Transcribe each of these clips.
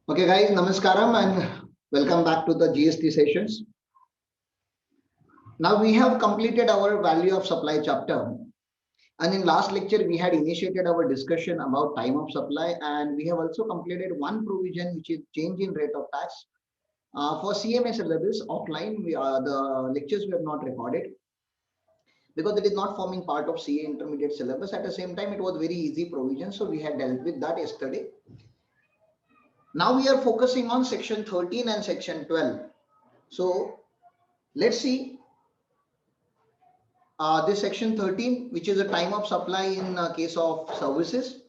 Okay, guys, Namaskaram and welcome back to the GST sessions. Now we have completed our value of supply chapter, and in last lecture we had initiated our discussion about time of supply, and we have also completed one provision which is change in rate of tax. For CMA syllabus offline, the lectures were not recorded because it is not forming part of CA intermediate syllabus. At the same time, it was very easy provision, so we had dealt with that yesterday. Now we are focusing on section 13 and section 12. So let's see this section 13, which is a time of supply in case of services.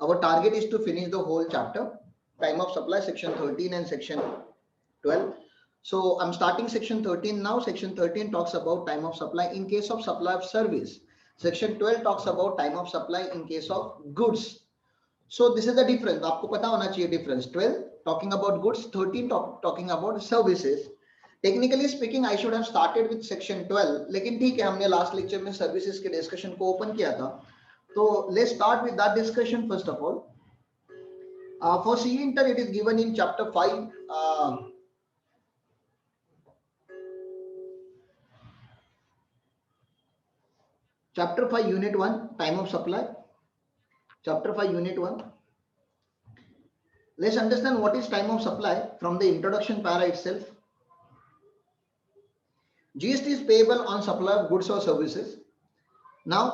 Our target is to finish the whole chapter, time of supply, section 13 and section 12. So I'm starting section 13 now. Section 13 talks about time of supply in case of supply of service. Section 12 talks about time of supply in case of goods. So this is the difference. आपको पता होना चाहिए difference. 12 talking about goods, 13 talking about services. Technically speaking I should have started with section 12, लेकिन ठीक है, हमने last lecture में services के डिस्कशन को ओपन किया था, तो let's start with that discussion. First of all, for C inter it is given in chapter 5, chapter 5 unit 1 time of supply. Chapter 5 unit 1, let's understand what is time of supply from the introduction para itself. GST is payable on supply of goods or services. Now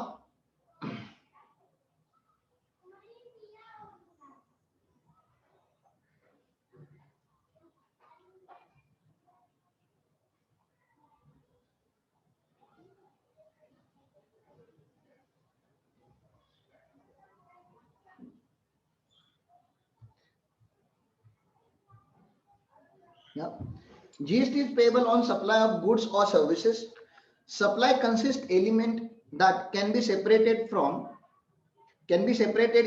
yeah, GST is payable on supply of goods or services. Supply consists element that can be separated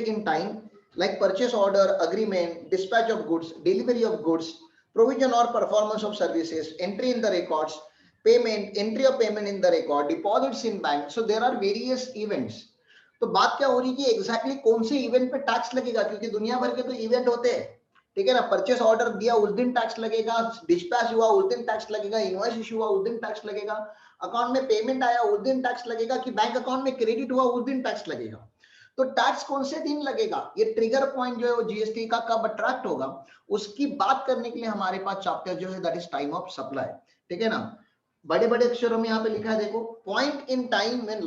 in time, like purchase order, agreement, dispatch of goods, delivery of goods, provision or performance of services, entry in the records, payment, entry of payment in the record, deposits in bank. So there are various events. तो बात क्या हो रही है कि exactly कौन से event पे टैक्स लगेगा, क्योंकि दुनिया भर के तो इवेंट होते हैं, ठीक है ना. परचेस ऑर्डर दिया उस दिन टैक्स लगेगा, डिस्पैच हुआ उस दिन टैक्स लगेगा, इनवॉइस इशू हुआ उस दिन टैक्स लगेगा, अकाउंट में पेमेंट आया उस दिन टैक्स लगेगा, कि बैंक अकाउंट में क्रेडिट हुआ उस दिन टैक्स लगेगा. तो टैक्स कौन से दिन लगेगा, ये ट्रिगर पॉइंट जो है वो जीएसटी का कब अट्रैक्ट होगा, उसकी बात करने के लिए हमारे पास चैप्टर जो है that is time of supply, ठीक है ना. बड़े बड़े अक्षरों में यहाँ पे लिखा है, देखो, point in time when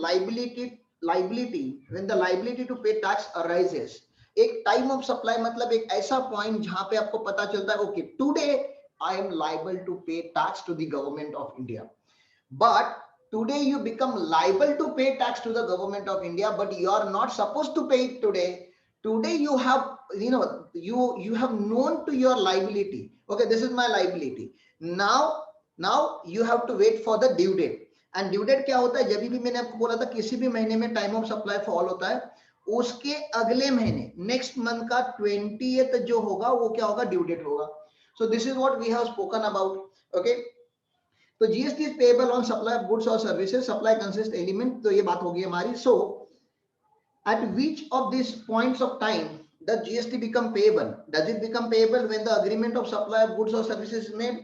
when the liability to pay tax arises. एक टाइम ऑफ सप्लाई मतलब एक ऐसा पॉइंट जहां पे आपको पता चलता है, okay, today I am liable to pay tax to the government of India. But today you become liable to pay tax to the government of India, but you are not supposed to pay it today. Today you have, you have known to your liability, okay, this is my liability. Now you have to wait for the due date. And due date क्या होता है, जब भी मैंने आपको बोला था किसी भी महीने में टाइम ऑफ सप्लाई फॉल होता है, उसके अगले महीने नेक्स्ट मंथ का 20th जो होगा वो क्या होगा, ड्यू डेट होगा. So this is what we have spoken about. Okay, तो GST is payable on supply of goods और सर्विसेज. सप्लाई कंसिस्ट एलिमेंट, तो ये बात होगी हमारी. So at which of this points of time does GST become payable? Does it become payable when the agreement of supply of goods or services is made,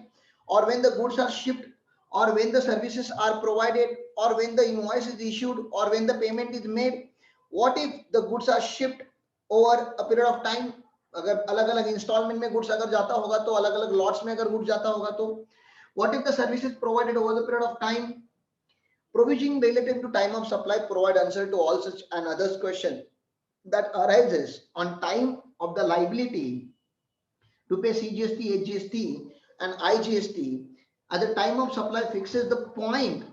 or when the goods are shipped, or when the services are provided, or when the invoice is issued, or when the payment is made? What if the goods are shipped over a period of time? अगर अलग अलग instalment में goods अगर जाता होगा तो, अलग अलग लॉट्स में अगर गुड्स जाता होगा तो. What if the service is provided over the period of time? Provision related to time of supply provide answer to all such and others question that arises on time of the liability to pay CGST, HGST and IGST. At the time of supply fixes the point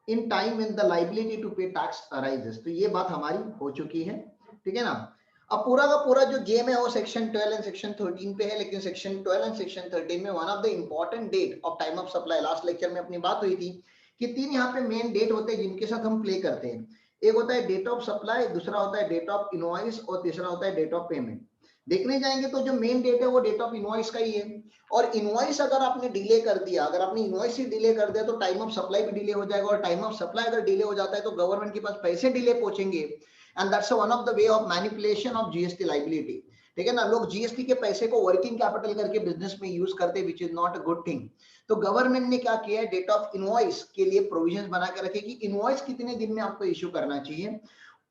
in time when the liability to pay tax arises. तो ये बात हमारी हो चुकी है, ठीक है ना. अब पूरा का पूरा जो गेम है वो सेक्शन 12 एंड सेक्शन 13 पे है, लेकिन सेक्शन 12 एंड सेक्शन 13 में one of the important date of time of supply, last lecture में अपनी बात हुई थी कि 3 यहाँ पे मेन डेट होते हैं जिनके साथ हम प्ले करते हैं. एक होता है डेट ऑफ सप्लाई, दूसरा होता है डेट ऑफ इनवॉइस, और तीसरा होता है डेट ऑफ पेमेंट. देखने जाएंगे तो जो मेन डेट है वो डेट ऑफ इनवॉइस का ही है. और इनवॉइस अगर आपने डिले कर दिया, अगर आपने इनवॉइस ही डिले कर दिया तो टाइम ऑफ सप्लाई भी डिले हो जाएगा, और टाइम ऑफ सप्लाई अगर डिले हो जाता है तो गवर्नमेंट के पास पैसे डिले पहुंचेंगे. And that's one of the way of manipulation of GST liability. ठीक है ना। लोग जीएसटी के पैसे को वर्किंग कैपिटल करके बिजनेस में यूज करते, which is not a good thing. तो गवर्नमेंट ने क्या किया है, डेट ऑफ इनवॉइस के लिए प्रोविजंस बना के रखे कि इनवॉइस कितने दिन में आपको इश्यू करना चाहिए।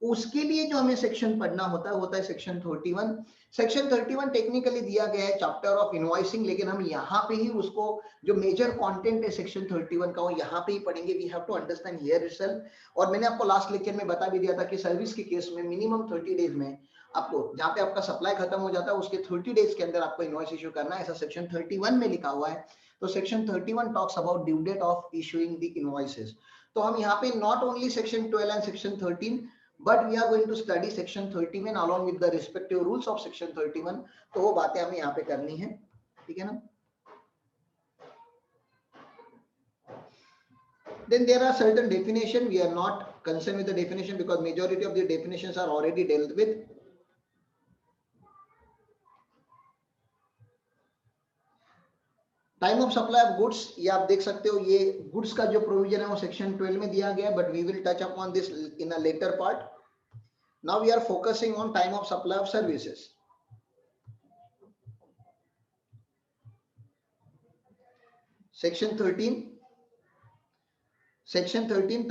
उसके लिए जो हमें सेक्शन पढ़ना होता है सेक्शन 31। सेक्शन 31 टेक्निकली दिया गया है चैप्टर ऑफ इनवॉइसिंग, लेकिन हम यहाँ पे ही उसको जो मेजर कंटेंट है सेक्शन 31 का वो यहाँ पे ही पढ़ेंगे। We have to understand here itself. और मैंने आपको लास्ट लेक्चर में बता भी दिया था कि सर्विस के केस में मिनिमम 30 डेज में आपको, जहाँ पे आपका सप्लाई खत्म हो जाता है उसके 30 डेज के अंदर आपको इनवॉइस इश्यू करना है, ऐसा सेक्शन 31 में लिखा हुआ है। तो section 31 talks about due date of issuing the invoices. तो हम यहाँ पे not only section 12 and section 13 but we are going to study section 31 along with the respective rules of section 31। तो वो बातें हमें यहाँ पे करनी है, ठीक है ना। Then there are certain definition, we are not concerned with the definition because majority of the definitions are already dealt with। Time of supply of goods, ये आप देख सकते हो, ये गुड्स का जो प्रोविजन है वो सेक्शन 12 में दिया गया है, but we will touch upon this in a later part. Now we are focusing on time of supply of services। Section 13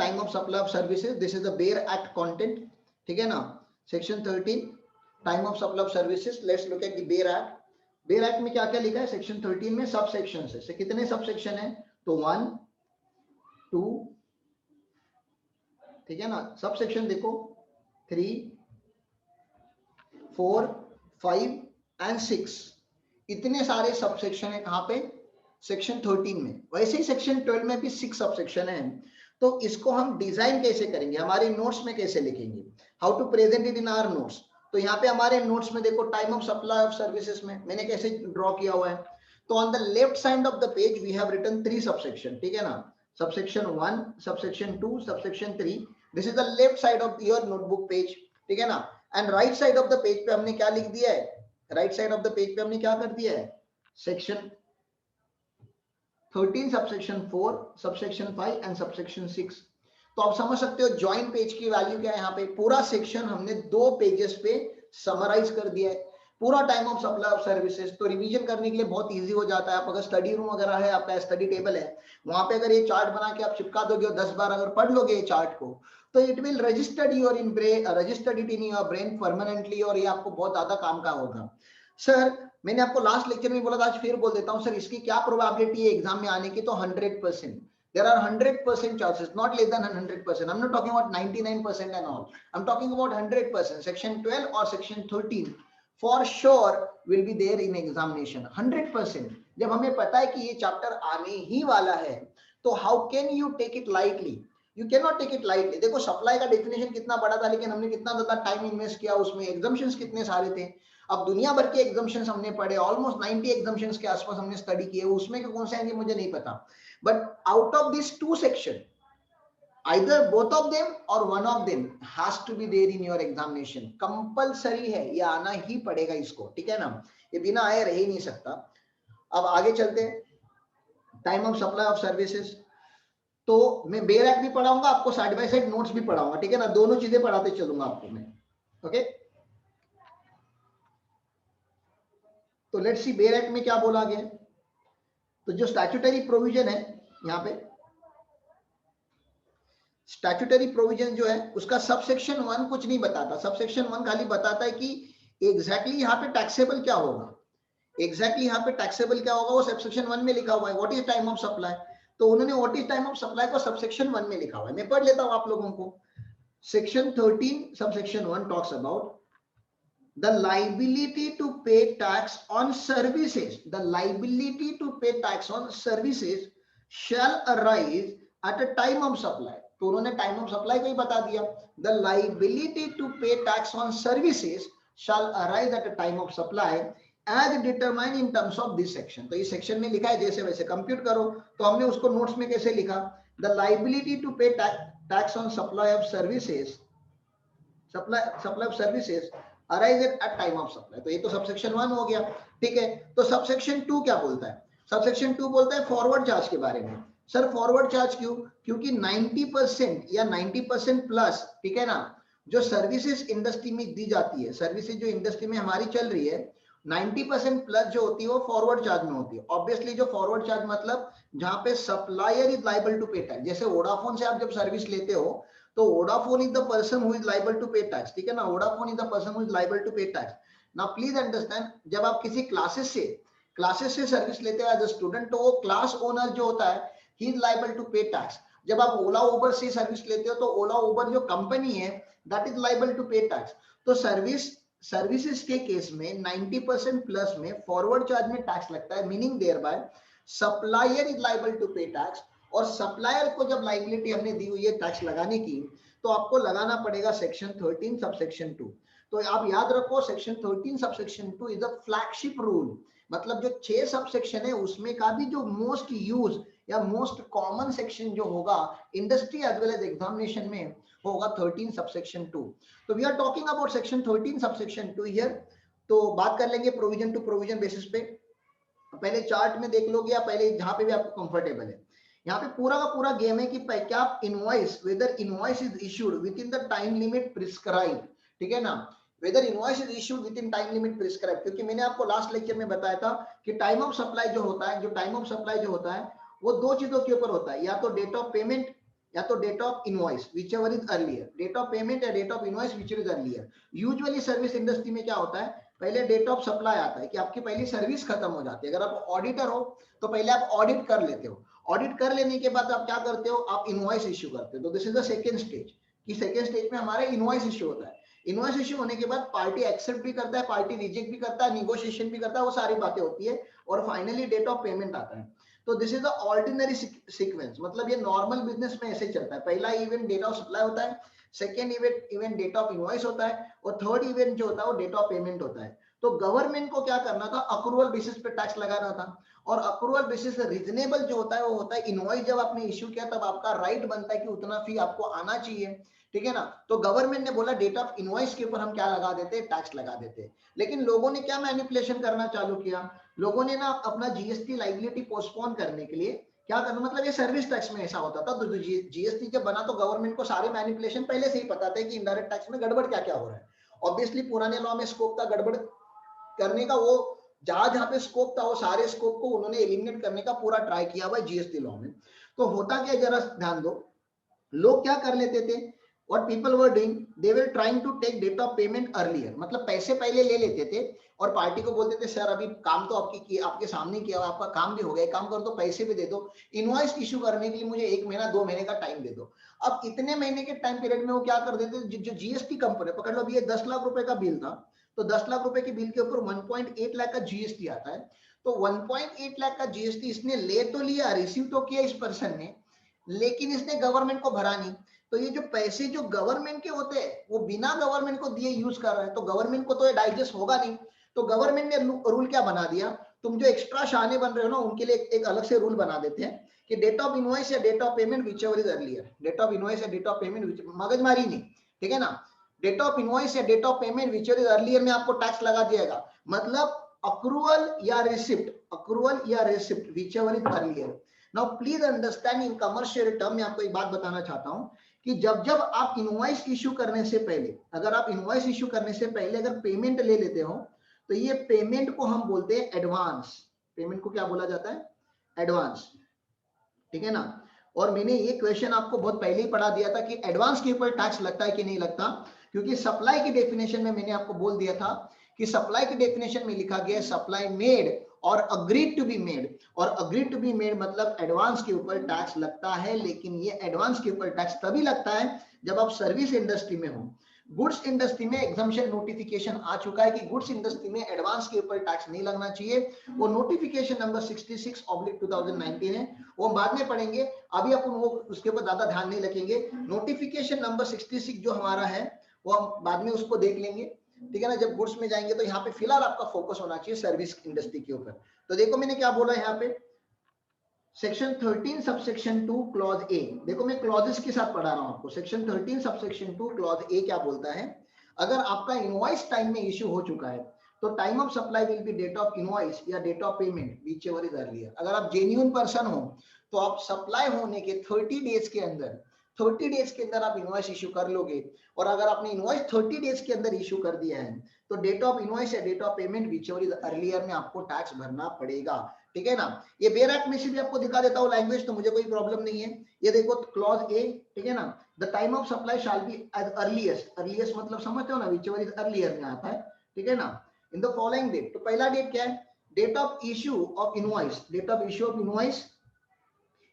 time of supply of services, this is the bare act content, ठीक है ना। Section 13 time of supply of services, let's look at the bare act। bare act में क्या क्या लिखा है section 13 में, sub section है। कितने सब सेक्शन है, तो 1 2, ठीक है ना, सब सेक्शन देखो 3 4 5 एंड 6, इतने सारे सब सेक्शन है कहां पे, सेक्शन 13 में। वैसे ही सेक्शन 12 में भी 6 सब सेक्शन है। तो इसको हम डिजाइन कैसे करेंगे, हमारे नोट्स में कैसे लिखेंगे, how to present it in our notes. तो यहाँ पे हमारे नोट्स में देखो time of supply of services में मैंने कैसे ड्रॉ किया हुआ है। तो on the left side of the page we have written 3 subsection, ठीक है ना, subsection 1, subsection 2, subsection 3। This is the left side of your notebook page, ठीक है ना। And right side of the page पे हमने क्या लिख दिया है, right side of the page पे हमने क्या कर दिया है, section 13 subsection 4, subsection 5 and subsection 6। तो आप समझ सकते हो जॉइंट पेज की वैल्यू क्या है। यहाँ पे पूरा सेक्शन हमने 2 पेजेस पे समराइज कर दिया है, पूरा time of supply of services. तो रिवीजन करने के लिए बहुत इजी हो जाता है। आप अगर स्टडी रूम वगैरह है, आपका स्टडी टेबल है, वहां पे अगर ये चार्ट बना के आप चिपका दोगे और 10 बार अगर पढ़ लोगे ये चार्ट को, तो it will registered in your brain permanently, और ये आपको बहुत ज्यादा काम का होगा। सर मैंने आपको लास्ट लेक्चर में बोला था, आज फिर बोल देता हूं, सर इसकी क्या प्रोबेबिलिटी है एग्जाम में आने की, तो 100%। There are 100% chances, not less than 100%. I'm not talking about 99% and all. I'm talking about 100%. Section 12 or section 13 for sure will be there in examination. 100%. जब हमें पता है कि ये चैप्टर आने ही वाला है, तो how can you take it lightly? You cannot take it lightly. देखो सप्लाई का डेफिनेशन कितना बड़ा था, लेकिन हमने कितना ज्यादा टाइम इन्वेस्ट किया उसमें, एग्जाम्पशंस कितने सारे थे। अब दुनिया भर के एग्जाम्पशंस हमने पढ़े, ऑलमोस्ट 90 एग्जाम्पशंस के आसपास हमने स्टडी किए, उसमें कौन से आएंगे मुझे नहीं पता। But out of these 2 section, either both of them or one of them has to be there in your examination. Compulsory है, ये आना ही पड़ेगा इसको, ठीक है ना, ये बिना आए रह ही नहीं सकता। अब आगे चलते हैं, time of supply of services. तो मैं बेयर एक्ट भी पढ़ाऊंगा आपको, साइड बाय साइड नोट्स भी पढ़ाऊंगा, ठीक है ना, दोनों चीजें पढ़ाते चलूंगा आपको मैं, ओके। तो लेट्स सी बेयर एक्ट में क्या बोला गया। तो जो स्टैट्यूटरी प्रोविजन है यहाँ पे, स्टैट्यूटरी प्रोविजन जो है उसका सबसेक्शन 1 कुछ नहीं बताता। सबसेक्शन 1 खाली बताता है कि एग्जैक्टली यहाँ पे टैक्सेबल क्या होगा, एग्जैक्टली यहाँ पे टैक्सेबल क्या होगा वो सबसेक्शन 1 में लिखा हुआ है। What is time of supply, तो उन्होंने what is time of supply को सबसेक्शन 1 में लिखा हुआ है। मैं पढ़ लेता हूँ आप लोगों को। Section 13 subsection 1 talks about the liability to pay tax on services, the liability to pay tax on services shall arise at a time of supply। तो उन्होंने टाइम ऑफ सप्लाई को ही बता दिया, the liability to pay tax on services shall arise at a time of supply as determined in terms of this section। तो इस section में लिखा है, जैसे वैसे कंप्यूट करो। तो हमने उसको नोट्स में कैसे लिखा, the liability to pay tax on supply of services, supply of services arise at time of supply। तो ये तो सबसेक्शन 1 हो गया, ठीक है। तो सबसेक्शन 2 क्या बोलता है, सबसेक्शन 2 बोलता है फॉरवर्ड चार्ज के बारे में। सर फॉरवर्ड चार्ज क्यों, क्योंकि 90% या 90% प्लस, ठीक है ना, जो सर्विसेज इंडस्ट्री में दी जाती है, सर्विसेज जो इंडस्ट्री में हमारी चल रही है, 90% प्लस जो होती है वो फॉरवर्ड चार्ज में होती है। ऑब्वियसली जो फॉरवर्ड चार्ज मतलब जहां पे supplier is liable to pay tax. जैसे वोडाफोन से आप जब सर्विस लेते हो तो Vodafone is the person who is liable to pay tax, ठीक है ना, Vodafone is the person who is liable to pay tax. Now please understand, जब आप किसी क्लासेस से सर्विस लेते हो एज अ स्टूडेंट, तो वो क्लास ओनर जो होता है he is liable to pay tax. जब आप ओला उबर से सर्विस लेते हो तो ओला उबर जो कंपनी है that is liable to pay tax. तो सर्विसेज के केस में 90% प्लस में फॉरवर्ड चार्ज में टैक्स लगता है, meaning thereby supplier is liable to pay tax. और सप्लायर को जब लाइबिलिटी हमने दी हुई है टैक्स लगाने की, तो आपको लगाना पड़ेगा सेक्शन 13 सबसेक्शन 2। तो आप याद रखो section 13 subsection 2 is a flagship rule. मतलब जो 6 सबसेक्शन है उसमें का भी जो मोस्ट यूज या मोस्ट कॉमन सेक्शन जो होगा industry as well as examination में होगा 13 सबसेक्शन 2। तो we are talking about section 13 subsection 2 here. तो बात कर लेंगे प्रोविजन टू प्रोविजन बेसिस पे। पहले चार्ट में देख लोगे या पहले जहां पे भी आपको कंफर्टेबल है, यहाँ पे पूरा का पूरा गेम है कि क्या invoice, whether invoice is issued within the time limit prescribe, ठीक है ना, whether invoice is issued within time limit prescribe. क्योंकि मैंने आपको लास्ट लेक्चर में बताया था कि टाइम ऑफ सप्लाई जो होता है, वो दो चीजों के ऊपर होता है, या तो डेट ऑफ पेमेंट या तो date of invoice, whichever is earlier, date of payment या date of invoice which is earlier. Usually service industry में क्या होता है, पहले डेट ऑफ सप्लाई आता है कि आपकी पहली सर्विस खत्म हो जाती है। अगर आप ऑडिटर हो तो पहले आप ऑडिट कर लेते हो, ऑडिट कर लेने के बाद आप क्या करते हो, आप इनवॉइस इश्यू करते हो। तो this is the second stage, कि सेकंड स्टेज में हमारा इनवॉइस इश्यू होता है। इनवॉइस इश्यू होने के बाद पार्टी एक्सेप्ट भी करता है, पार्टी रिजेक्ट भी करता है, निगोशिएशन भी करता है, वो सारी बातें होती है, और फाइनली डेट ऑफ पेमेंट आता है। तो this is the ordinary sequence, मतलब ये नॉर्मल बिजनेस में ऐसे चलता है। पहला इवेंट डेट ऑफ सप्लाई होता है, second event date of invoice होता है, और थर्ड इवेंट जो होता है वो डेट ऑफ पेमेंट होता है। तो गवर्नमेंट को क्या करना था, अक्रूवल बेसिस पे टैक्स लगाना था। और अक्रूवल बेसिस रीजनेबल जो होता है वो होता है इनवॉइस जब आपने इश्यू किया तब आपका राइट बनता है कि उतना फी आपको आना चाहिए, ठीक है ना। तो गवर्नमेंट ने बोला डेट ऑफ इनवॉइस के ऊपर हम क्या लगा देते, टैक्स लगा देते। लेकिन लोगों ने क्या मैनिपुलेशन करना चालू किया, लोगों ने ना अपना जीएसटी लाइबिलिटी पोस्टपोन करने के लिए क्या करना, मतलब ये सर्विस टैक्स में ऐसा होता था। तो जीएसटी जब बना तो गवर्नमेंट को सारे मैनिपुलेशन पहले से ही पता था कि इनडायरेक्ट टैक्स में गड़बड़ क्या क्या हो रहा है। ऑब्वियसली पुराने लॉ में स्कोप था गड़बड़ करने का, वो जहां जहां पे स्कोप था वो सारे स्कोप को उन्होंने एलिमिनेट करने का पूरा ट्राई किया हुआ जीएसटी लॉ में। तो होता क्या, जरा ध्यान दो, लोग क्या कर लेते थे, what people were doing, they were trying to take date of payment earlier, मतलब पैसे पहले ले लेते थे और पार्टी को बोलते थे सर अभी काम तो आपके सामने किया, आपका काम भी हो गया, काम करो तो पैसे भी दे दो, इनवॉइस इशू करने के लिए मुझे 1 महीना 2 महीने का टाइम दे दो। अब इतने महीने के टाइम पीरियड में वो क्या कर देते, जो जीएसटी कंपनी पकड़ लो, ये 10 लाख रुपए का बिल था, तो 10 लाख रुपए के बिल के ऊपर 1.8 लाख का जीएसटी आता है। तो 1.8 लाख का जीएसटी इसने ले तो लिया, रिसीव तो किया इस पर्सन ने, लेकिन इसने गवर्नमेंट को भरा नहीं। तो ये जो पैसे जो गवर्नमेंट के होते हैं वो बिना गवर्नमेंट को दिए यूज कर रहे हैं, तो गवर्नमेंट को तो ये डाइजेस्ट होगा नहीं। तो गवर्नमेंट ने रूल क्या बना दिया, तुम जो एक्स्ट्रा शाने बन रहे हो ना उनके लिए एक अलग से रूल बना देते हैं कि डेट ऑफ इनवॉइस या date of payment whichever is earlier, date of invoice या डेट ऑफ पेमेंट, मगजमारी नहीं, ठीक है ना, डेट ऑफ इनवॉइस या date of payment whichever is earlier में आपको टैक्स लगा दिएगा। मतलब अक्रूवल या receipt whichever is earlier. Now please understand in commercial term में आपको एक बात बताना चाहता हूं कि जब जब आप इनवॉइस इशू करने से पहले, अगर आप इनवॉइस इशू करने से पहले अगर पेमेंट ले लेते हो तो ये पेमेंट को हम बोलते हैं एडवांस। पेमेंट को क्या बोला जाता है, एडवांस, ठीक है ना। और मैंने ये क्वेश्चन आपको बहुत पहले ही पढ़ा दिया था कि एडवांस के ऊपर टैक्स लगता है कि नहीं लगता, क्योंकि सप्लाई की डेफिनेशन में मैंने आपको बोल दिया था कि सप्लाई की डेफिनेशन में लिखा गया है सप्लाई मेड और अग्रीड टू बी मेड, और अग्रीड टू बी मेड मतलब एडवांस के ऊपर टैक्स लगता है। लेकिन ये एडवांस के ऊपर टैक्स तभी लगता है जब आप सर्विस इंडस्ट्री में हो। गुड्स इंडस्ट्री में एग्जम्पशन नोटिफिकेशन आ चुका है कि गुड्स इंडस्ट्री में एडवांस के ऊपर टैक्स नहीं लगना चाहिए। वो नोटिफिकेशन नंबर 66/2019 है, वो बाद में पढ़ेंगे, अभी अपन वो उसके ऊपर ज्यादा ध्यान नहीं रखेंगे। नोटिफिकेशन नंबर 66 जो हमारा है वो हम बाद में उसको देख लेंगे, ठीक है ना, जब गुड्स में जाएंगे। तो यहाँ पे फिलहाल आपका फोकस होना चाहिए सर्विस इंडस्ट्री के ऊपर। तो देखो मैंने क्या बोला यहाँ पे, सेक्शन 13 सबसेक्शन 2 क्लॉज ए, देखो मैं क्लॉजेस के साथ पढ़ा रहा हूं आपको। सेक्शन 13 सबसेक्शन 2 क्लॉज ए क्या बोलता है, अगर आपका इनवॉइस टाइम में इश्यू हो चुका है तो time of supply will be date of invoice या date of payment whichever is earlier. अगर आप जेन्युइन पर्सन हो तो आप सप्लाई होने के 30 डेज के अंदर 30 डेज के अंदर आप इनवॉइस इशू कर लोगे, और अगर आपने इनवॉइस 30 डेज के अंदर इशू कर दिया है तो डेट ऑफ इनवॉइस या date of payment whichever is earlier में आपको टैक्स भरना पड़ेगा, ठीक है ना। ये बेयर एक्ट में से भी आपको दिखा देता हूँ लैंग्वेज, तो मुझे कोई प्रॉब्लम नहीं है। ये देखो क्लॉज ए, ठीक है ना, the time of supply shall be as earliest, earliest मतलब समझते हो ना, व्हिचएवर इज अर्लियर में आता है, ठीक है ना, इन द फॉलोइंग डेट। तो पहला डेट क्या है, date of issue of invoice, date of issue of invoice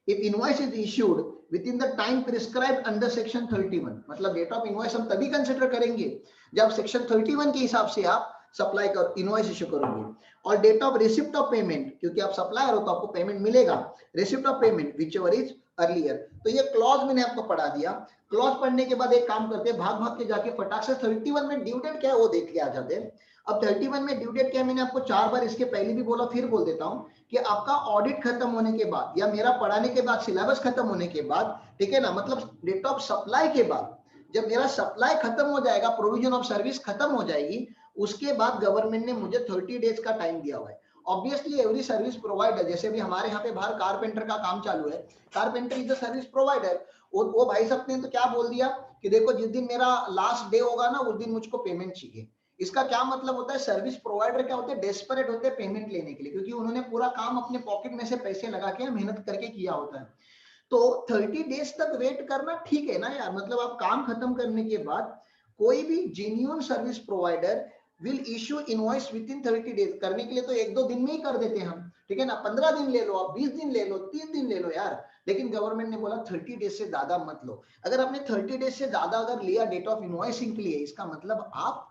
if invoice is issued within the time prescribed under section 31, मतलब डेट ऑफ इनवॉइस हम तभी कंसिडर करेंगे जब सेक्शन 31 के हिसाब से आप सप्लाई कर इनवॉइस इशू करोगे, और date of receipt of payment, क्योंकि आप सप्लायर हो तो आपको पेमेंट मिलेगा, receipt of payment whichever is earlier. तो ये क्लॉज मैंने आपको पढ़ा दिया। क्लॉज पढ़ने के बाद एक काम करते हैं, भाग भाग के जाके फटाक से 31 में ड्यू डेट क्या है वो देख के आ जाते हैं। अब 31 में ड्यू डेट क्या है, मैंने आपको 4 बार इसके पहले भी बोला, फिर बोल देता हूं कि आपका ऑडिट खत्म होने के बाद या मेरा पढ़ाने के बाद, सिलेबस खत्म होने के बाद, ठीक है ना, मतलब डेट ऑफ सप्लाई के बाद, जब मेरा सप्लाई खत्म हो जाएगा, प्रोविजन ऑफ सर्विस खत्म हो जाएगी, उसके बाद गवर्नमेंट ने मुझे 30 डेज का टाइम दिया हुआ है। ऑब्वियसली एवरी सर्विस प्रोवाइडर, जैसे भी हमारे यहाँ पे बाहर कारपेंटर का काम चालू है, carpenter is the service provider, वो भाई साहब ने तो क्या बोल दिया कि देखो जिस दिन मेरा लास्ट डे होगा ना, उस दिन मुझको पेमेंट चाहिए। इसका क्या मतलब होता है, सर्विस प्रोवाइडर क्या होते हैं, डेस्परेट होते हैं पेमेंट लेने के लिए, क्योंकि उन्होंने पूरा काम अपने पॉकेट में से पैसे लगा के मेहनत करके किया होता है। तो 30 डेज तक वेट करना ठीक है ना यार, मतलब आप काम खत्म करने के बाद कोई भी genuine service provider will issue invoice with in 30 days, करने के लिए तो 1-2 दिन में ही कर देते हैं हम, ठीक है ना, 15 दिन ले लो आप, 20 दिन ले लो, 3 दिन ले लो यार, लेकिन गवर्नमेंट ने बोला 30 डेज से ज्यादा मत लो। अगर आपने 30 डेज से ज्यादा अगर लिया डेट ऑफ इनवॉइसिंग के लिए, इसका मतलब आप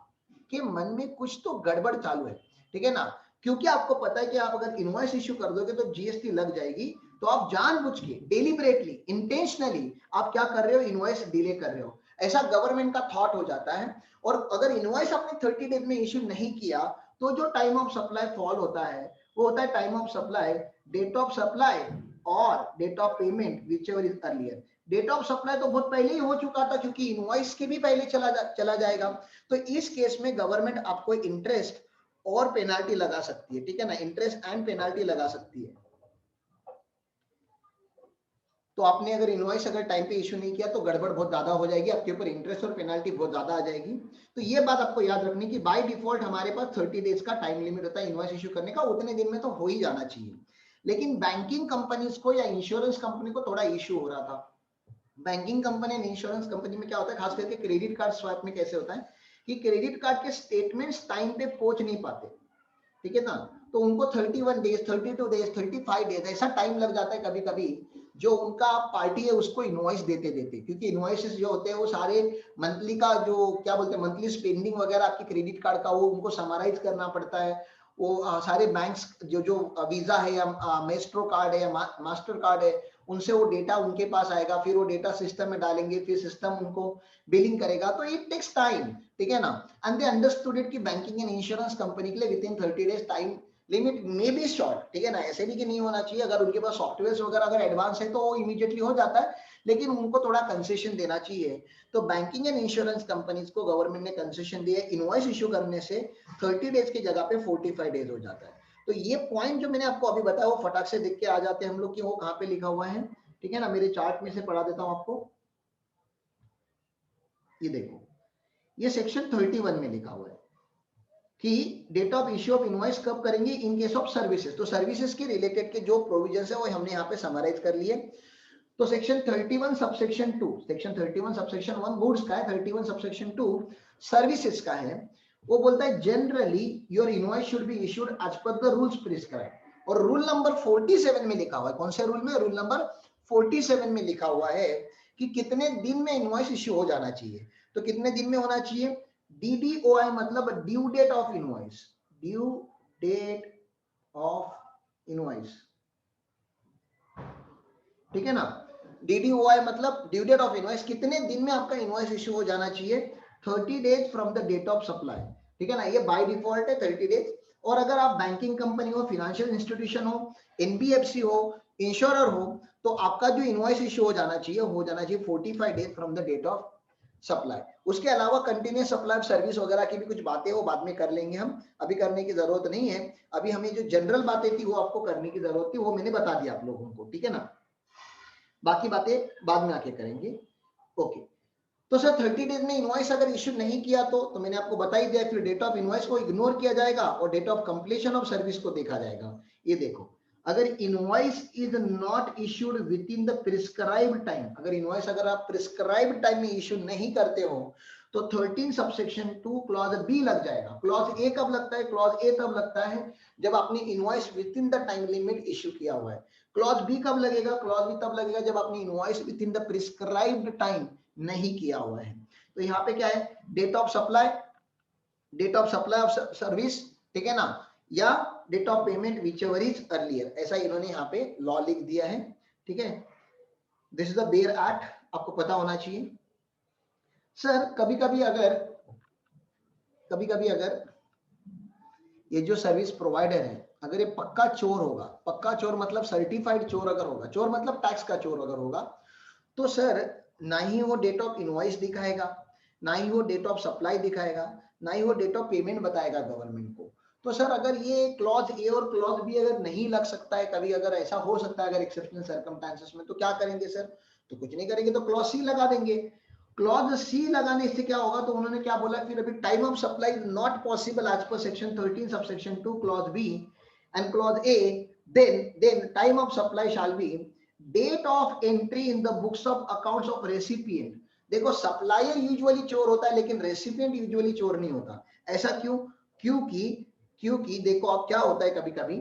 के मन में कुछ तो गड़बड़ चालू है, ठीक है ना, क्योंकि आपको पता है कि आप अगर इनवॉइस इश्यू कर दोगे तो जीएसटी लग जाएगी, तो आप जानबूझ के डेलिबरेटली इंटेंशनली आप क्या कर रहे हो, इनवॉइस डिले कर रहे हो, ऐसा गवर्नमेंट का थॉट हो जाता है। और अगर इनवॉइस आपने 30 डेज में इश्यू नहीं किया तो जो टाइम ऑफ सप्लाई फॉल होता है वो होता है time of supply, date of supply और date of payment whichever is earlier. Date of supply तो बहुत पहले ही हो चुका था, क्योंकि इनवॉइस के भी पहले चला जाएगा। तो इस केस में गवर्नमेंट आपको इंटरेस्ट और पेनाल्टी लगा सकती है, ठीक है ना, इंटरेस्ट एंड पेनाल्टी लगा सकती है। तो आपने अगर इनवॉइस अगर टाइम पे इशू नहीं किया तो गड़बड़ बहुत ज्यादा हो जाएगी, आपके ऊपर इंटरेस्ट और पेनाल्टी बहुत ज्यादा आ जाएगी। तो ये बात आपको याद रखनी कि बाय डिफॉल्ट हमारे पास 30 डेज का टाइम लिमिट होता है इनवॉइस इशू करने का, उतने दिन में तो हो ही जाना चाहिए। लेकिन बैंकिंग कंपनीज को या इंश्योरेंस कंपनी को थोड़ा इशू हो रहा था। Banking company and insurance company में क्या होता है, खास करके क्रेडिट कार्ड स्वैप में कैसे होता है कि क्रेडिट कार्ड के स्टेटमेंट्स टाइम पे पहुंच नहीं पाते, ठीक है ना, तो उनको 31 डेज, 32 डेज, 35 डेज ऐसा टाइम लग जाता है कभी कभी, जो उनका पार्टी है उसको इनवॉइस देते देते, क्योंकि इनवॉइसेस जो होते हैं वो सारे मंथली का जो क्या बोलते हैं मंथली स्पेंडिंग वगैरह आपकी क्रेडिट कार्ड का वो उनको समराइज करना पड़ता है। वो सारे बैंक्स जो वीजा है या मेस्ट्रो कार्ड है या मास्टर कार्ड है, उनसे वो डेटा उनके पास आएगा, फिर वो डेटा सिस्टम में डालेंगे, फिर सिस्टम उनको बिलिंग करेगा, तो इट टेक्स टाइम, ठीक है ना। एंड दे अंडरस्टूड इट कि बैंकिंग एंड इंश्योरेंस कंपनी के लिए with in 30 days time limit may be short, ठीक है ना, ऐसे भी कि नहीं होना चाहिए, अगर उनके पास सॉफ्टवेयर वगैरह अगर एडवांस है तो वो इमीडिएटली हो जाता है, लेकिन उनको थोड़ा कंसेशन देना चाहिए। तो बैंकिंग एंड इंश्योरेंस कंपनीज को गवर्नमेंट ने कंसेशन दिया इनवॉइस इशू करने से 30 डेज की जगह पे 45 डेज हो जाता है। तो ये पॉइंट जो मैंने आपको अभी बताया वो फटाक से देख के आ जाते हैं हम लोग कि वो कहाँ पे लिखा हुआ है, ठीक है ना। मेरे चार्ट में से पढ़ा देता हूं आपको, ये देखो, ये सेक्शन 31 में लिखा हुआ है कि date of issue of invoice कब करेंगे, इन केस ऑफ सर्विसेज। तो सर्विसेज के रिलेटेड के जो प्रोविजंस है वो हमने यहाँ पे समराइज कर लिए। तो section 31 subsection 2, section 31 subsection 1 goods का है, 31 सबसेक्शन 2 सर्विसेज का है। वो बोलता है generally your invoice should be issued as per the rules prescribed. और रूल नंबर 47 में लिखा हुआ है, कौन से रूल में, रूल नंबर 47 में लिखा हुआ है कि कितने दिन में इनवॉइस इश्यू हो जाना चाहिए। तो कितने दिन में होना चाहिए, DDOI मतलब due date of invoice, due date of invoice, ठीक है ना। DDOI मतलब ड्यू डेट ऑफ इनवॉइस, कितने दिन में आपका इनवॉइस इशू हो जाना चाहिए, 30 days from the date of supply, ठीक है ना, ये बाय डिफॉल्ट है 30 डेज। और अगर आप बैंकिंग कंपनी हो, फाइनेंशियल इंस्टीट्यूशन हो, NBFC हो, इंश्योरर हो, तो आपका जो इनवॉइस इशू हो जाना चाहिए 45 days from the date of supply. उसके अलावा कंटिन्यूस सप्लाई सर्विस वगैरह की भी कुछ बातें वो बाद में कर लेंगे हम, अभी करने की जरूरत नहीं है। अभी हमें जो जनरल बातें थी वो आपको करने की जरूरत थी, वो मैंने बता दिया आप लोगों को, ठीक है ना, बाकी बातें बाद में आके करेंगे। ओके, तो सर 30 डेज में इनवॉइस अगर इश्यू नहीं किया तो मैंने आपको बता ही दिया, फिर डेट ऑफ इनवॉइस को इग्नोर किया जाएगा और date of completion of service को देखा जाएगा। ये देखो, अगर invoice is not issued within the prescribed time, अगर इनवॉइस अगर आप प्रिस्क्राइब्ड टाइम में इश्यू नहीं करते हो तो 13 सबसेक्शन 2 क्लॉज बी लग जाएगा। क्लॉज ए कब लगता है? क्लॉज ए तब लगता है जब आपने invoice within the time limit issue किया हुआ है। क्लॉज बी कब लगेगा? क्लॉज बी तब लगेगा जब आपने invoice within the prescribed time नहीं किया हुआ है। तो यहाँ पे क्या है? Date of supply, date of supply of service, ठीक है ना, या date of payment whichever is earlier, ऐसा इन्होंने यहाँ पे लॉ लिख दिया है। ठीक है, this is the bare act, आपको पता होना चाहिए। सर कभी कभी अगर ये जो सर्विस प्रोवाइडर है अगर ये पक्का चोर होगा, पक्का चोर मतलब सर्टिफाइड चोर अगर होगा, चोर मतलब टैक्स का चोर अगर होगा, तो सर ना ही वो डेट ऑफ इनवॉइस दिखाएगा, ना ही वो डेट ऑफ सप्लाई दिखाएगा, ना ही वो डेट ऑफ पेमेंट बताएगा गवर्नमेंट को। तो सर अगर ये क्लॉज ए और क्लॉज बी अगर नहीं लग सकता है, कभी अगर ऐसा हो सकता है अगर एक्सेप्शनल सर्कमस्टेंसेस में, तो क्या करेंगे सर? तो कुछ नहीं करेंगे, तो क्लॉज सी लगा देंगे। क्लॉज सी लगाने से क्या होगा? तो उन्होंने क्या बोला फिर अभी, time of supply not possible as per section 13 subsection 2 clause B and clause A, then time of supply shall be date of entry in the books of accounts of recipient। देखो सप्लायर यूजुअली चोर होता है लेकिन recipient usually चोर नहीं होता। ऐसा क्यों? क्योंकि देखो अब क्या होता है कभी कभी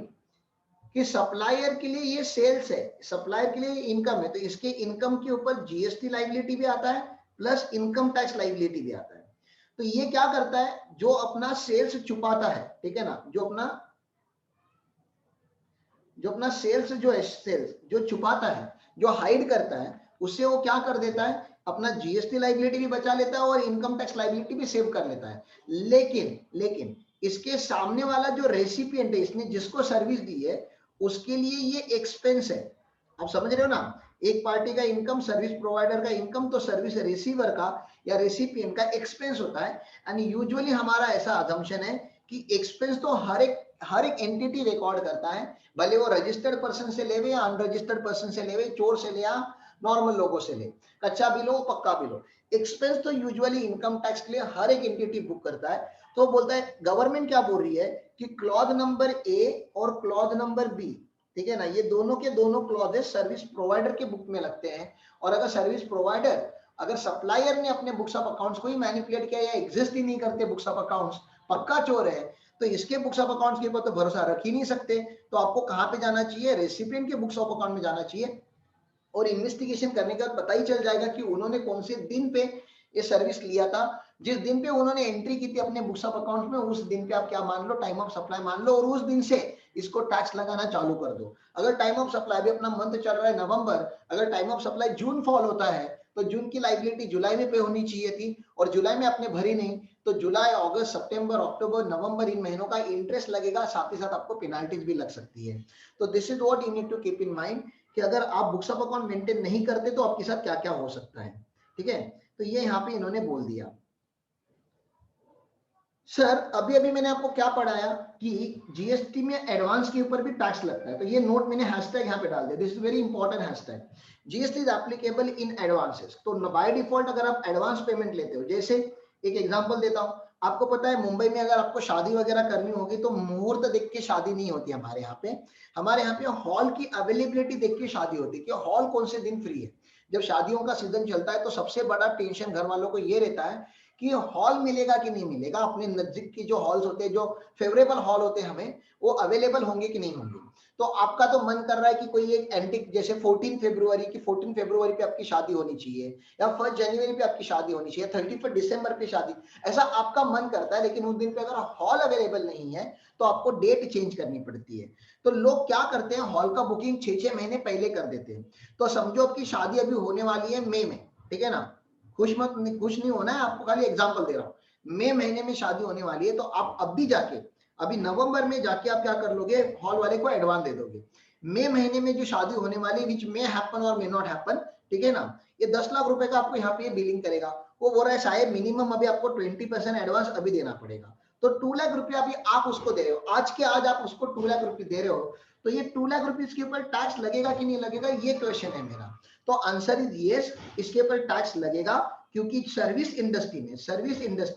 कि सप्लायर के लिए ये सेल्स है, सप्लायर के लिए इनकम है, तो इसके इनकम के ऊपर जीएसटी लाइबिलिटी भी आता है प्लस इनकम टैक्स लाइबिलिटी भी आता है। तो ये क्या करता है? जो अपना सेल्स छुपाता है, ठीक है ना, जो अपना सेल्स जो है, सेल्स जो छुपाता है, जो हाइड करता है, उससे वो क्या कर देता है? अपना जीएसटी लाइबिलिटी भी बचा लेता है और इनकम टैक्स लाइबिलिटी भी सेव कर लेता है। लेकिन इसके सामने वाला जो रेसिपिएंट है, इसने जिसको सर्विस दी है, उसके लिए ये एक्सपेंस है। आप समझ रहे हो ना? एक पार्टी का इनकम, सर्विस प्रोवाइडर का इनकम, तो सर्विस रिसीवर का या रेसिपिएंट का एक्सपेंस होता है। एंड यूजुअली हमारा ऐसा अजम्पशन है कि एक्सपेंस तो हर एक एंटिटी रिकॉर्ड करता है, भले वो रजिस्टर्ड पर्सन से लेवे या अनरजिस्टर्ड पर्सन से लेवे, चोर से ले या नॉर्मल लोगों से ले, कच्चा बिल हो पक्का बिल हो, एक्सपेंस तो यूजुअली इनकम टैक्स के लिए हर एक एंटिटी बुक करता है। तो बोलता है गवर्नमेंट क्या बोल रही है कि क्लॉज नंबर ए और क्लॉज नंबर बी, ठीक है ना, ये दोनों के दोनों क्लॉजेस सर्विस प्रोवाइडर के बुक में लगते हैं। और अगर सर्विस प्रोवाइडर, अगर सप्लायर ने अपने बुक्स ऑफ अकाउंट्स को ही मैनिपुलेट किया या एग्जिस्ट ही नहीं करते बुक्स ऑफ अकाउंट्स, पक्का चोर है, तो इसके बुक्स ऑफ अकाउंट्स के ऊपर तो भरोसा रख ही नहीं सकते। तो आपको कहां पे जाना चाहिए? रेसिपिएंट के बुक्स ऑफ अकाउंट में जाना चाहिए और इन्वेस्टिगेशन करने के बाद पता ही चल जाएगा कि उन्होंने कौन से दिन पे ये सर्विस लिया था। जिस दिन पे उन्होंने एंट्री की थी अपने बुक्स ऑफ अकाउंट में, उस दिन पे आप क्या मान लो? टाइम ऑफ सप्लाई मान लो, और उस दिन से इसको टैक्स लगाना चालू कर दो। अगर टाइम ऑफ सप्लाई भी अपना मंथ चल रहा है नवंबर, अगर time of supply June fall होता है तो जून की लाइबिलिटी जुलाई में पे होनी चाहिए थी, और जुलाई में आपने भरी नहीं, तो जुलाई, अगस्त, सितंबर, अक्टूबर, नवंबर, इन महीनों का इंटरेस्ट लगेगा, साथ ही साथ आपको पेनाल्टीज भी लग सकती है। तो this is what you need to keep in mind कि अगर आप बुक्स ऑफ अकाउंट मेंटेन नहीं करते तो आपके साथ क्या क्या हो सकता है। ठीक है, तो ये यहाँ पे इन्होंने बोल दिया। सर अभी मैंने आपको क्या पढ़ाया कि जीएसटी में एडवांस के ऊपर भी टैक्स लगता है, तो ये नोट मैंने हैशटैग यहाँ पे डाल दिया, this is very important hashtag, GST is applicable in advances. तो बाय डिफॉल्ट अगर आप एडवांस पेमेंट लेते हो, जैसे एक एग्जांपल देता हूं, आपको पता है मुंबई में अगर आपको शादी वगैरह करनी होगी तो मुहूर्त देख के शादी नहीं होती हमारे यहाँ पे हॉल की अवेलेबिलिटी देख के शादी होती है कि हॉल कौन से दिन फ्री है। जब शादियों का सीजन चलता है तो सबसे बड़ा टेंशन घर वालों को ये रहता है कि हॉल मिलेगा कि नहीं मिलेगा, अपने नजदीक की जो हॉल्स होते हैं, जो फेवरेबल हॉल होते हैं हमें, वो अवेलेबल होंगे कि नहीं होंगे। तो आपका तो मन कर रहा है कि कोई एक एंटिक, जैसे 14 फरवरी पे आपकी शादी होनी चाहिए, या 1 जनवरी पे आपकी शादी होनी चाहिए, 31 दिसंबर पे शादी, ऐसा आपका मन करता है, लेकिन उस दिन पे अगर हॉल अवेलेबल नहीं है तो आपको डेट चेंज करनी पड़ती है। तो लोग क्या करते हैं, हॉल का बुकिंग 6-6 महीने पहले कर देते हैं। तो समझो आपकी शादी अभी होने वाली है मई में, ठीक है ना, खुश नहीं होना है, आपको खाली एग्जांपल दे रहा हूं, मई महीने में शादी होने वाली है, तो आप अभी नवंबर में जाके आप क्या कर लोगे, हॉल वाले को एडवांस दे दोगे। मई महीने में जो शादी होने वाली है, विच मे हैपन और मे नॉट हैपन, ठीक है ना, ये 10 लाख रुपए का आपको यहाँ पे बिलिंग करेगा। वो बोल रहा है शायद मिनिमम अभी आपको 20% एडवांस अभी देना पड़ेगा, तो 2 लाख रुपया अभी आप उसको दे रहे हो, आज आप उसको 2 लाख रुपए दे रहे हो, तो ये 2 लाख रुपीज के ऊपर टैक्स लगेगा कि नहीं लगेगा, ये क्वेश्चन है मेरा। तो आंसर इज यस, इसके ऊपर टैक्स लगेगा, क्योंकि सर्विस इंडस्ट्री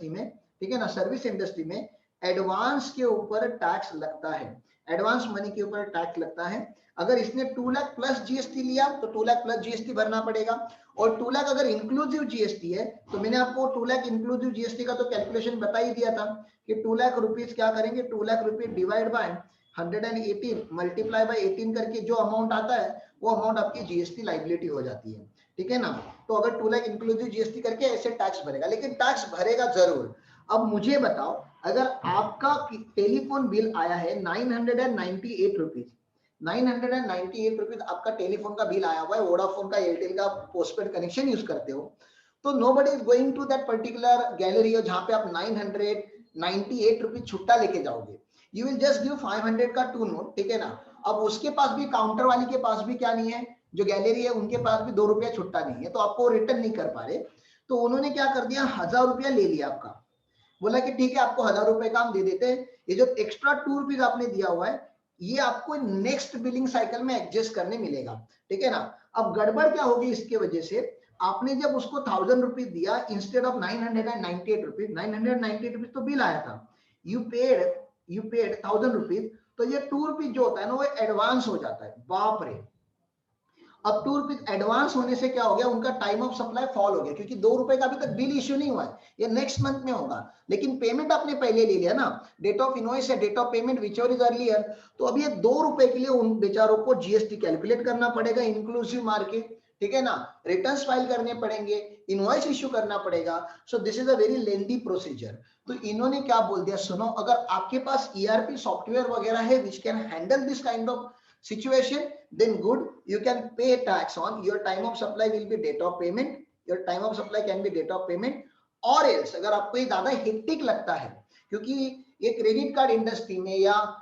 में ठीक है ना, सर्विस इंडस्ट्री में एडवांस के ऊपर टैक्स लगता है, एडवांस मनी के ऊपर टैक्स लगता है। अगर इसने 2 लाख प्लस जीएसटी लिया तो 2 लाख प्लस जीएसटी भरना पड़ेगा, और 2 लाख अगर इंक्लूसिव जीएसटी है तो मैंने आपको 2 लाख इंक्लूसिव जीएसटी का तो कैलकुलेशन बता ही दिया था कि 2 लाख रुपीज क्या करेंगे, 2 lakh rupees divide by 118 multiply by 18 करके जो अमाउंट आता है वो अमाउंट आपकी जीएसटी लाइबिलिटी हो जाती है, ठीक है ना। तो अगर 2 लाख इंक्लूसिव जीएसटी करके ऐसे टैक्स भरेगा, लेकिन टैक्स भरेगा जरूर। अब मुझे बताओ, अगर आपका टेलीफोन बिल आया है 998 रुपीज, 998 रुपीज आपका टेलीफोन का बिल आया हुआ है, वोडाफोन का, एयरटेल का पोस्टपेड कनेक्शन यूज करते हो, तो nobody is going to that particular gallery जहां पे आप 998 रुपीज छुट्टा लेके जाओगे, यू विल जस्ट गिव 500 का 2 नोट, ठीक है ना। अब उसके पास भी, काउंटर वाली के पास भी क्या नहीं है, जो गैलरी है उनके पास भी 2 रुपया छुट्टा नहीं है, तो आपको रिटर्न नहीं कर पा रहे, तो उन्होंने क्या कर दिया, 1000 रुपया ले लिया आपका, बोला कि ठीक है आपको 1000 रुपए का हम दे देते हैं, ये जो एक्स्ट्रा 2 रुपीज आपने दिया हुआ है ये आपको नेक्स्ट बिलिंग साइकिल में एडजस्ट करने मिलेगा, ठीक है ना। अब गड़बड़ क्या होगी इसके वजह से, आपने जब उसको 1000 रुपीज दिया इंस्टेड ऑफ 998 रुपीज, 998 रुपीज तो बिल आया था, यू पेड 1000 रुपीज, तो ये 2 रुपीज जो होता है ना वो एडवांस हो जाता है, बाप रे। अब 2 रुपीज एडवांस होने से क्या हो गया, उनका टाइम ऑफ सप्लाई फॉल हो गया, क्योंकि 2 रुपए का अभी तक बिल इश्यू नहीं हुआ है, ये नेक्स्ट मंथ में होगा, लेकिन पेमेंट आपने पहले ले लिया ना, डेट ऑफ इनवॉइस या date of payment whichever is earlier, तो अब ये 2 रुपए के लिए उन बेचारों को जीएसटी कैलकुलेट करना पड़ेगा, इंक्लूसिव मार्केट, ठीक है ना, रिटर्न्स फाइल करने पड़ेंगे, इनवॉइस इश्यू करना पड़ेगा, सो this is a very lengthy procedure. तो इन्होंने क्या बोल दिया, सुनो, अगर आपके पास ईआरपी सॉफ्टवेयर वगैरह है which can handle this kind of situation, then good, you can pay tax on your time of supply will be date of payment, your time of supply can be date of payment, or else अगर आपको ये ज्यादा hectic लगता है, क्योंकि ये credit card industry में या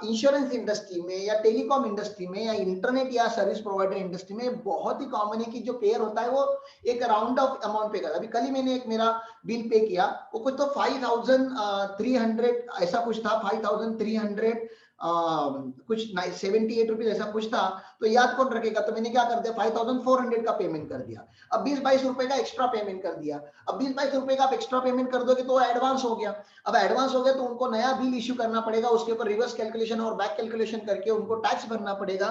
इंश्योरेंस इंडस्ट्री में या टेलीकॉम इंडस्ट्री में या इंटरनेट या सर्विस प्रोवाइडर इंडस्ट्री में बहुत ही कॉमन है कि जो पेयर होता है वो एक राउंड ऑफ अमाउंट पे करता है। अभी कल ही मैंने एक मेरा बिल पे किया, वो कुछ तो 5300 ऐसा कुछ था, 5300 कुछ 78 रुपीज ऐसा कुछ था, तो याद कौन रखेगा, तो मैंने क्या कर दिया 5400 का पेमेंट कर दिया, अब 20-22 रुपए का एक्स्ट्रा पेमेंट कर दिया, अब 20-22 रुपए का आप एक्स्ट्रा पेमेंट कर दोगे तो एडवांस हो गया, अब एडवांस हो गया तो उनको नया बिल इश्यू करना पड़ेगा, उसके ऊपर रिवर्स कैलकुलेशन और बैक कैलकुलेशन करके उनको टैक्स भरना पड़ेगा,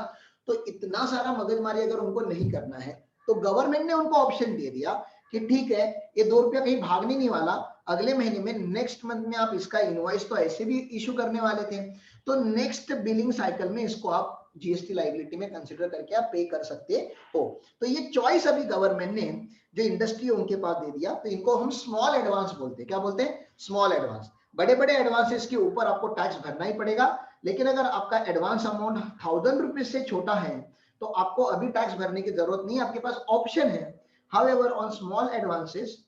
तो इतना सारा मगजमारी अगर उनको नहीं करना है तो गवर्नमेंट ने उनको ऑप्शन दे दिया कि ठीक है ये 2 रुपया कहीं भागने नहीं वाला, अगले महीने में नेक्स्ट मंथ में आप इसका इनवॉइस तो ऐसे भी इशू करने वाले थे, तो नेक्स्ट बिलिंग साइकिल में इसको आप जीएसटी लायबिलिटी में कंसीडर करके आप पे कर सकते हो। तो ये चॉइस अभी गवर्नमेंट ने जो इंडस्ट्री है उनके पास दे दिया, तो इनको हम स्मॉल एडवांस बोलते हैं, क्या बोलते हैं, स्मॉल एडवांस। बड़े बड़े एडवांसेस के ऊपर आपको टैक्स भरना ही पड़ेगा, लेकिन अगर आपका एडवांस अमाउंट 1000 रुपीज से छोटा है तो आपको अभी टैक्स भरने की जरूरत नहीं, आपके पास ऑप्शन है। However on small advances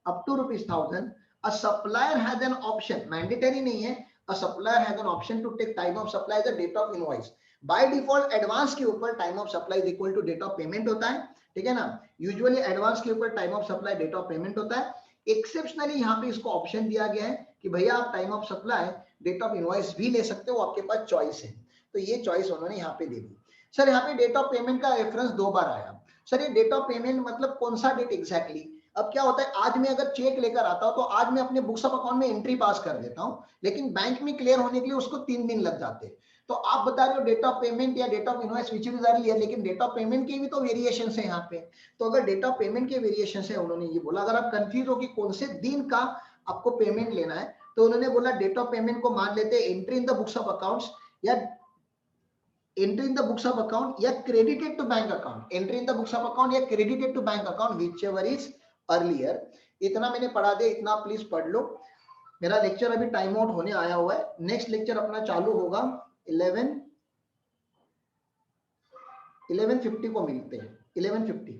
up to ₹1000 a supplier has an option, mandatory नहीं है, a supplier has an option to take time of supply as a date of invoice, by default advance के ऊपर time of supply is equal to date of payment होता है, ठीक है ना, usually advance के ऊपर time of supply date of payment होता है, एक्सेप्शनली यहाँ पे इसको ऑप्शन दिया गया है कि भैया आप time of supply date of invoice भी ले सकते हो, आपके पास चॉइस है, तो ये चॉइस उन्होंने यहाँ पे दे दी। सर यहाँ पे डेट ऑफ पेमेंट का रेफरेंस 2 बार आया, सर ये डेट ऑफ पेमेंट मतलब कौन सा डेट एग्जैक्टली, अब क्या होता है, आज मैं अगर चेक लेकर आता हूं तो आज मैं अपने बुक्स ऑफ अकाउंट में एंट्री पास कर देता हूं, लेकिन बैंक में क्लियर होने के लिए उसको 3 दिन लग जाते हैं, तो आप बता रहे हो डेट ऑफ पेमेंट या date of invoice which is earlier, लेकिन डेट ऑफ पेमेंट के भी तो वेरिएशंस है यहाँ पे, तो अगर डेट ऑफ पेमेंट के वेरिएशंस है, उन्होंने ये बोला अगर आप कंफ्यूज हो कि कौन से दिन का आपको पेमेंट लेना है, तो उन्होंने बोला डेट ऑफ पेमेंट को मान लेते हैं entry in the books of accounts या entry in the books of account या credited to bank account, entry in the books of account या credited to bank account whichever is earlier. इतना मैंने पढ़ा दिया, इतना प्लीज पढ़ लो, मेरा लेक्चर अभी टाइम आउट होने आया हुआ है, नेक्स्ट लेक्चर अपना चालू होगा 11:50 को मिलते हैं, 11:50।